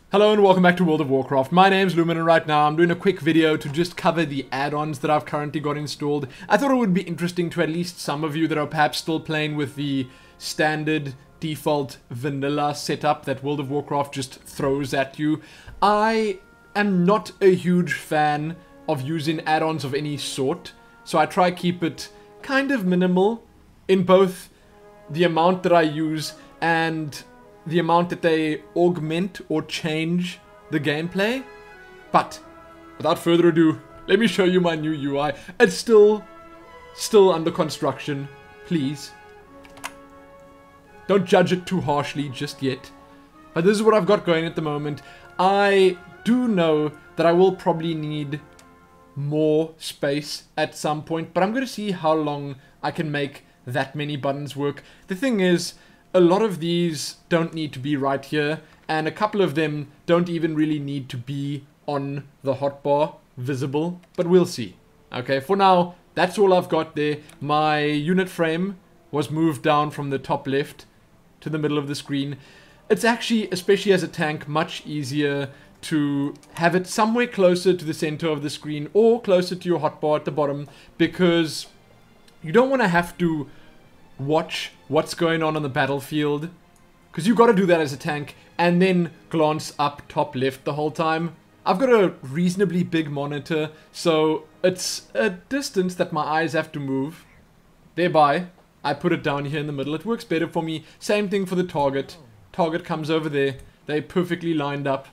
Hello and welcome back to World of Warcraft. My name's Lumin and right now I'm doing a quick video to just cover the add-ons that I've currently got installed. I thought it would be interesting to at least some of you that are perhaps still playing with the standard default vanilla setup that World of Warcraft just throws at you. I am not a huge fan of using add-ons of any sort, so I try keep it kind of minimal in both the amount that I use and the amount that they augment or change the gameplay. But without further ado, let me show you my new UI. It's still under construction. Please don't judge it too harshly just yet. But this is what I've got going at the moment. I do know that I will probably need more space at some point, but I'm going to see how long I can make that many buttons work. The thing is, a lot of these don't need to be right here, and a couple of them don't even really need to be on the hotbar visible, but we'll see. Okay, for now, that's all I've got there. My unit frame was moved down from the top left to the middle of the screen. It's actually, especially as a tank, much easier to have it somewhere closer to the center of the screen or closer to your hotbar at the bottom, because you don't want to have to watch what's going on the battlefield, because you've got to do that as a tank and then glance up top left the whole time. I've got a reasonably big monitor, so it's a distance that my eyes have to move. Thereby, I put it down here in the middle. It works better for me. Same thing for the target. Target comes over there. They're perfectly lined up.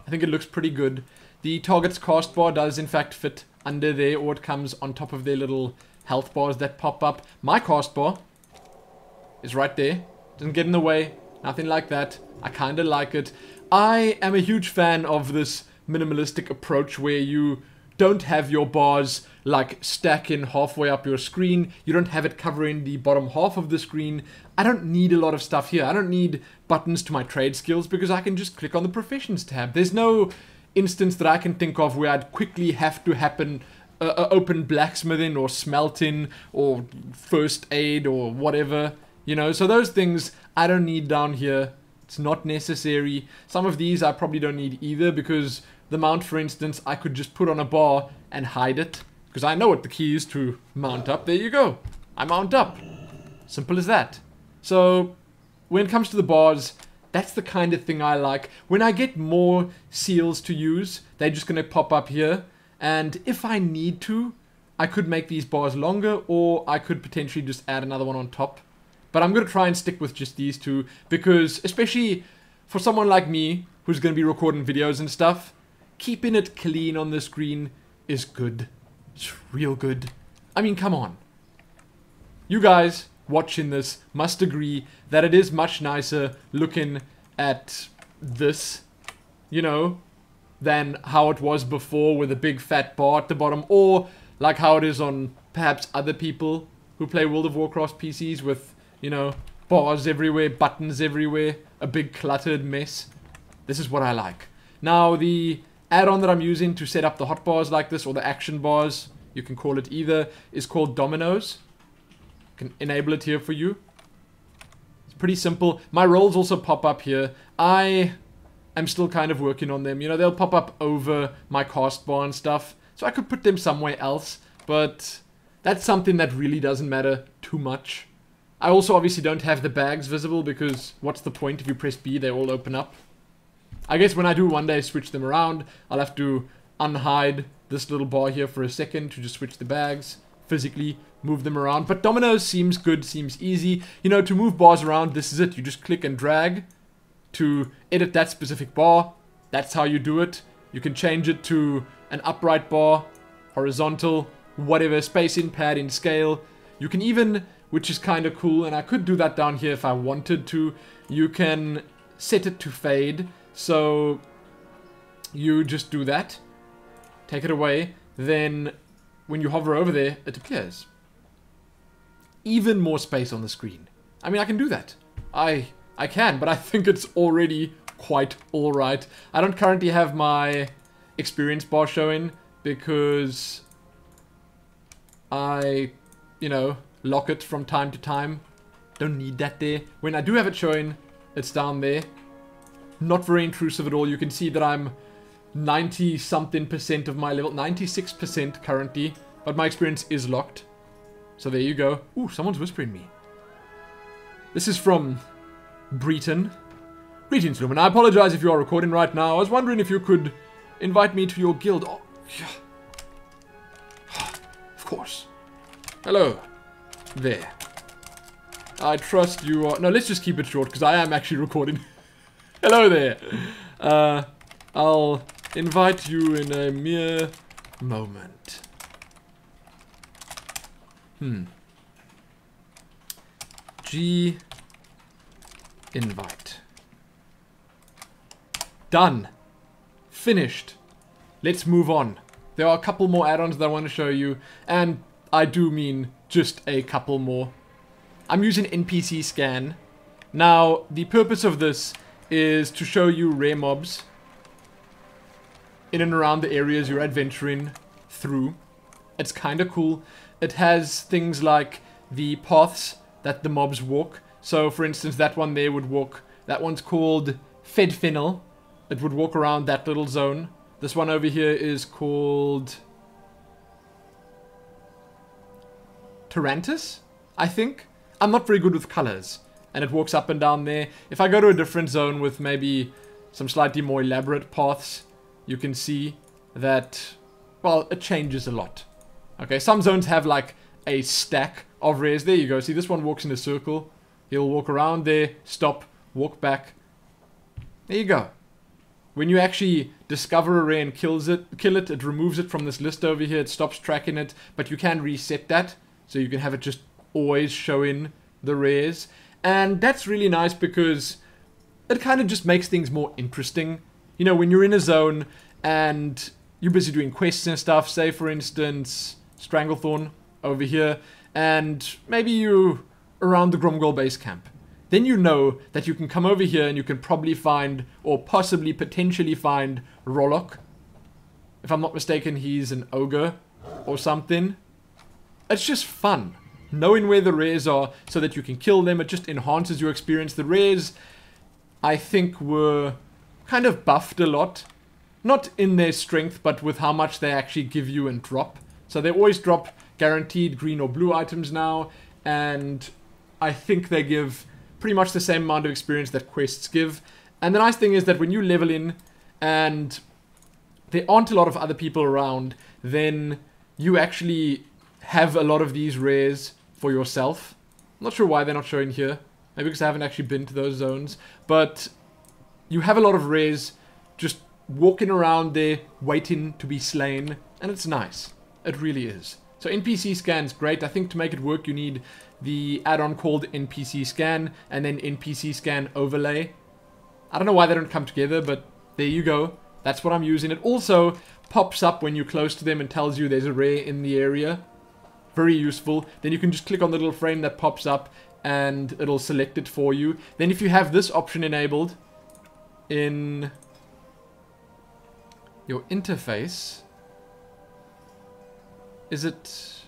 I think it looks pretty good. The target's cast bar does in fact fit under there, or it comes on top of their little health bars that pop up. My cast bar is right there. Doesn't get in the way. Nothing like that. I kind of like it. I am a huge fan of this minimalistic approach where you don't have your bars like stacking halfway up your screen. You don't have it covering the bottom half of the screen. I don't need a lot of stuff here. I don't need buttons to my trade skills because I can just click on the professions tab. There's no instance that I can think of where I'd quickly have to open blacksmithing or smelting or first aid or whatever. You know, so those things I don't need down here. It's not necessary. Some of these I probably don't need either, because the mount, for instance, I could just put on a bar and hide it, because I know what the key is to mount up. There you go. I mount up. Simple as that. So when it comes to the bars, that's the kind of thing I like. When I get more seals to use, they're just going to pop up here. And if I need to, I could make these bars longer, or I could potentially just add another one on top. But I'm going to try and stick with just these two, because especially for someone like me who's going to be recording videos and stuff, keeping it clean on the screen is good. It's real good. I mean, come on. You guys watching this must agree that it is much nicer looking at this, you know, than how it was before with a big fat bar at the bottom, or like how it is on perhaps other people who play World of Warcraft PCs with, you know, bars everywhere, buttons everywhere, a big cluttered mess. This is what I like. Now, the add-on that I'm using to set up the hotbars like this, or the action bars, you can call it either, is called Dominos. I can enable it here for you. It's pretty simple. My roles also pop up here. I am still kind of working on them. You know, they'll pop up over my cast bar and stuff, so I could put them somewhere else, but that's something that really doesn't matter too much. I also obviously don't have the bags visible, because what's the point? If you press B, they all open up. I guess when I do one day switch them around, I'll have to unhide this little bar here for a second to just switch the bags, physically move them around. But Dominos seems good, seems easy. You know, to move bars around, this is it. You just click and drag to edit that specific bar. That's how you do it. You can change it to an upright bar, horizontal, whatever, spacing, padding, scale. You can even, which is kind of cool, and I could do that down here if I wanted to, you can set it to fade. So you just do that, take it away, then when you hover over there, it appears. Even more space on the screen. I mean, I can do that. I can, but I think it's already quite alright. I don't currently have my experience bar showing, because I, you know, lock it from time to time. Don't need that there. When I do have it showing, it's down there. Not very intrusive at all. You can see that I'm 90-something% of my level. 96% currently. But my experience is locked. So there you go. Ooh, someone's whispering me. This is from Breton. Greetings, Lumin. I apologize if you are recording right now. I was wondering if you could invite me to your guild. Oh, yeah. Of course. Hello. There. I trust you are... No, let's just keep it short, because I am actually recording. Hello there. I'll invite you in a mere moment. G... invite. Done. Finished. Let's move on. There are a couple more add-ons that I want to show you, and I do mean just a couple more. I'm using NPC scan. Now, the purpose of this is to show you rare mobs in and around the areas you're adventuring through. It's kind of cool. It has things like the paths that the mobs walk. So, for instance, that one there would walk. That one's called Fedfennel. It would walk around that little zone. This one over here is called Tarantus, I think. I'm not very good with colors, and it walks up and down there. If I go to a different zone with maybe some slightly more elaborate paths, you can see that, well, it changes a lot. Okay, some zones have like a stack of rares. There you go. See, this one walks in a circle. He'll walk around there, stop, walk back. There you go. When you actually discover a rare and kill it, it removes it from this list over here. It stops tracking it, but you can reset that, so you can have it just always showing the rares. And that's really nice because it kind of just makes things more interesting. You know, when you're in a zone and you're busy doing quests and stuff, say for instance, Stranglethorn over here, and maybe you around the Gromgol base camp. Then you know that you can come over here and you can probably find, or possibly potentially find, Rollock. If I'm not mistaken, he's an ogre or something. It's just fun. Knowing where the rares are so that you can kill them, it just enhances your experience. The rares, I think, were kind of buffed a lot. Not in their strength, but with how much they actually give you and drop. So they always drop guaranteed green or blue items now, and I think they give pretty much the same amount of experience that quests give. And the nice thing is that when you level in and there aren't a lot of other people around, then you actually have a lot of these rares for yourself. I'm not sure why they're not showing here. Maybe because I haven't actually been to those zones. But you have a lot of rares just walking around there, waiting to be slain. And it's nice. It really is. So NPC scan's great. I think to make it work, you need the add-on called NPC scan and then NPC scan overlay. I don't know why they don't come together, but there you go. That's what I'm using. It also pops up when you're close to them and tells you there's a rare in the area. Very useful. Then you can just click on the little frame that pops up and it'll select it for you. Then if you have this option enabled in your interface, is it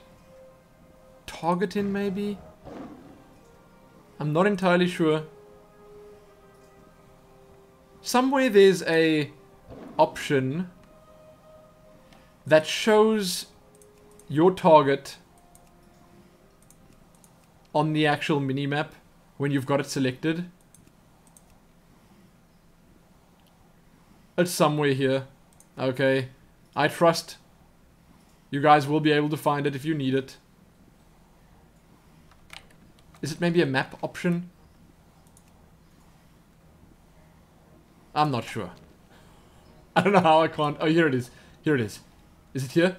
targeting maybe? I'm not entirely sure. Somewhere there's a option that shows your target on the actual minimap when you've got it selected. It's somewhere here. Okay. I trust you guys will be able to find it if you need it. Is it maybe a map option? I'm not sure. I don't know how I can't... Oh, here it is. Here it is. Is it here?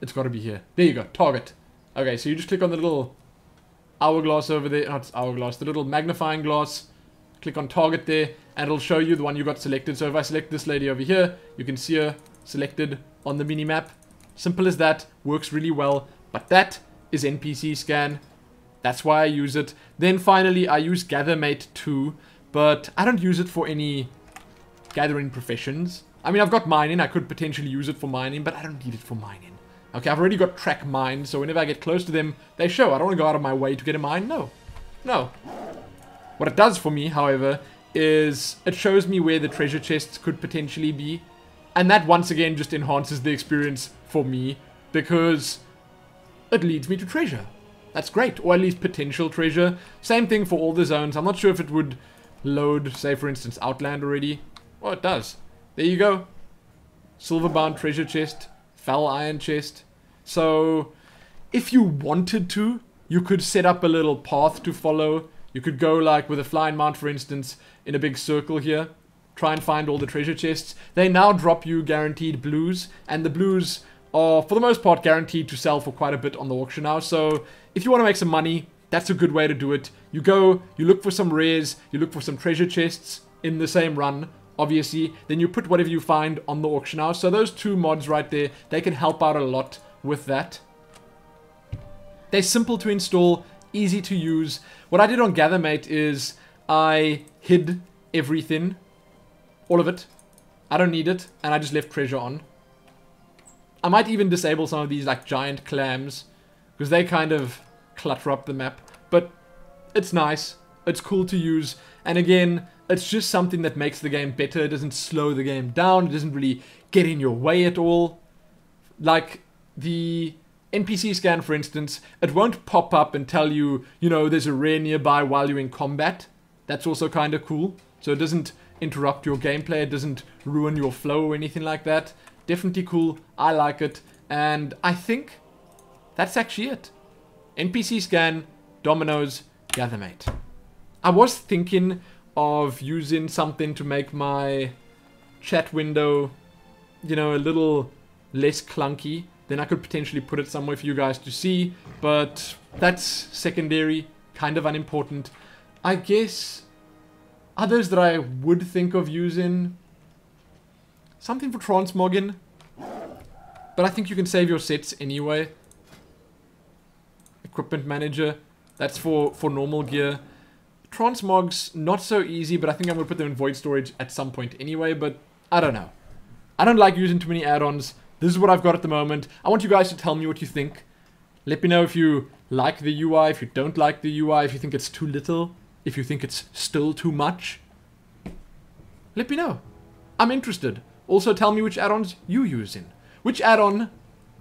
It's got to be here. There you go. Target. Okay, so you just click on the little hourglass over there. Not hourglass. The little magnifying glass. Click on target there. And it'll show you the one you got selected. So if I select this lady over here, you can see her selected on the minimap. Simple as that. Works really well. But that is NPC scan. That's why I use it. Then finally, I use Gathermate too. But I don't use it for any gathering professions. I mean, I've got mining. I could potentially use it for mining, but I don't need it for mining. Okay, I've already got track mine, so whenever I get close to them, they show. I don't want to go out of my way to get a mine. No. No. What it does for me, however, is it shows me where the treasure chests could potentially be. And that once again just enhances the experience for me, because it leads me to treasure. That's great, or at least potential treasure. Same thing for all the zones. I'm not sure if it would load, say for instance, Outland already. Oh, it does. There you go. Silverbound treasure chest, Fel iron chest. So, if you wanted to, you could set up a little path to follow. You could go like with a flying mount, for instance, in a big circle here. Try and find all the treasure chests. They now drop you guaranteed blues, and the blues are, for the most part, guaranteed to sell for quite a bit on the auction house. So, if you want to make some money, that's a good way to do it. You go, you look for some rares, you look for some treasure chests in the same run, obviously. Then you put whatever you find on the auction house. So those two mods right there, they can help out a lot with that. They're simple to install, easy to use. What I did on Gathermate is I hid everything, all of it. I don't need it, and I just left treasure on. I might even disable some of these like giant clams, because they kind of clutter up the map. But it's nice, it's cool to use, and again, it's just something that makes the game better. It doesn't slow the game down, it doesn't really get in your way at all. Like the NPC scan, for instance, it won't pop up and tell you, you know, there's a rare nearby while you're in combat. That's also kind of cool. So it doesn't interrupt your gameplay, it doesn't ruin your flow or anything like that. Definitely cool, I like it, and I think that's actually it. NPC scan, Dominos, Gathermate. I was thinking of using something to make my chat window, you know, a little less clunky. Then I could potentially put it somewhere for you guys to see, but that's secondary, kind of unimportant. I guess others that I would think of using, something for transmogging, but I think you can save your sets anyway. Equipment manager, that's for normal gear. Transmogs, not so easy, but I think I'm going to put them in void storage at some point anyway, but I don't know. I don't like using too many add-ons. This is what I've got at the moment. I want you guys to tell me what you think. Let me know if you like the UI, if you don't like the UI, if you think it's too little, if you think it's still too much. Let me know. I'm interested. Also tell me which add-ons you using. Which add-on,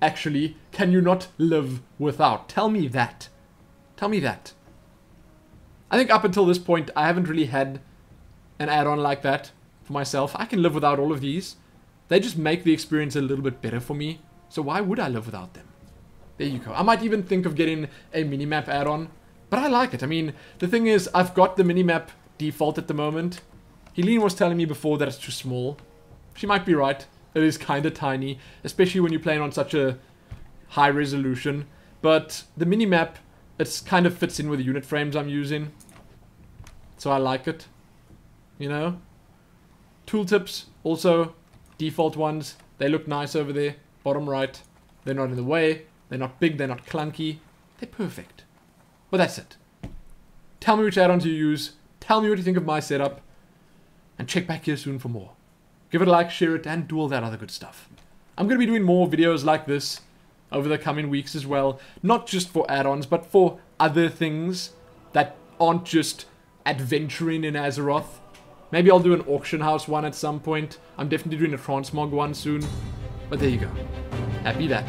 actually, can you not live without? Tell me that. Tell me that. I think up until this point, I haven't really had an add-on like that for myself. I can live without all of these. They just make the experience a little bit better for me. So why would I live without them? There you go. I might even think of getting a minimap add-on. But I like it. I mean, the thing is, I've got the minimap default at the moment. Helene was telling me before that it's too small. She might be right. It is kind of tiny, especially when you're playing on such a high resolution. But the minimap, it kind of fits in with the unit frames I'm using. So I like it. You know? Tooltips, also default ones. They look nice over there. Bottom right. They're not in the way. They're not big. They're not clunky. They're perfect. But that's it. Tell me which add-ons you use. Tell me what you think of my setup. And check back here soon for more. Give it a like, share it, and do all that other good stuff. I'm going to be doing more videos like this over the coming weeks as well. Not just for add-ons, but for other things that aren't just adventuring in Azeroth. Maybe I'll do an auction house one at some point. I'm definitely doing a transmog one soon. But there you go. Happy that.